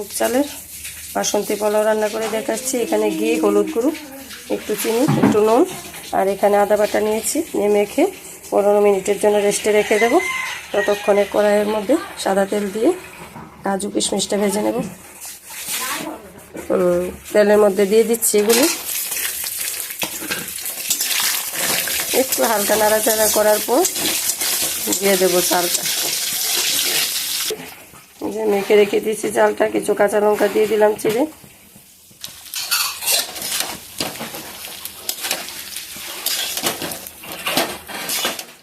মুগ চালের বাসন্তী পোলাও রান্না করে দেখাচ্ছি। এখানে ঘি, হলুদ গুঁড়ো, একটু চিনি, একটু নুন আর এখানে আদা বাটা নিয়েছি। নিয়ে মেখে 15 মিনিটের জন্য রেস্টে রেখে দেবো। ততক্ষণে কড়াইয়ের মধ্যে সাদা তেল দিয়ে কাজু কিশমিশটা ভেজে নেব। তেলের মধ্যে দিয়ে দিচ্ছি এগুলি। একটু হালকা নাড়াচাড়া করার পর দিয়ে দেবো চালটা। যে মেখে রেখে দিয়েছি চালটা, কিছু কাঁচা লঙ্কা দিয়ে দিলাম চিড়ে।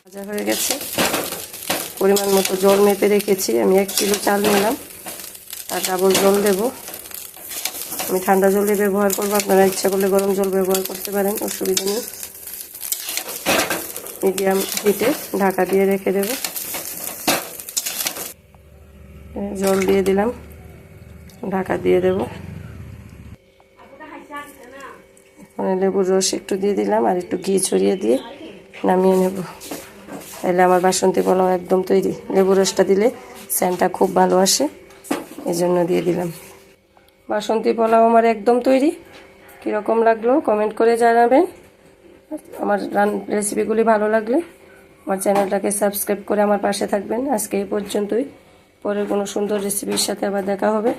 ভাজা হয়ে গেছে। পরিমাণ মতো জল মেপে রেখেছি। আমি 1 কিলো চাল নিলাম, আর ডাবল জল দেব। আমি ঠান্ডা জলই ব্যবহার করবো, আপনারা ইচ্ছা করলে গরম জল ব্যবহার করতে পারেন, অসুবিধা নেই। মিডিয়াম হিটে ঢাকা দিয়ে রেখে দেব। জল দিয়ে দিলাম, ঢাকা দিয়ে দেব। লেবুর রস একটু দিয়ে দিলাম আর একটু ঘি ছড়িয়ে দিয়ে নামিয়ে নেব। তাহলে আমার বাসন্তী পোলাও একদম তৈরি। লেবুর রসটা দিলে সেন্টটা খুব ভালো আসে, এই জন্য দিয়ে দিলাম। বাসন্তী পোলাও আমার একদম তৈরি। কীরকম লাগলো কমেন্ট করে জানাবেন। আমার রেসিপিগুলি ভালো লাগলে আমার চ্যানেলটাকে সাবস্ক্রাইব করে আমার পাশে থাকবেন। আজকে এই পর্যন্তই। পরে কোনো সুন্দর রেসিপির সাথে আবার দেখা হবে।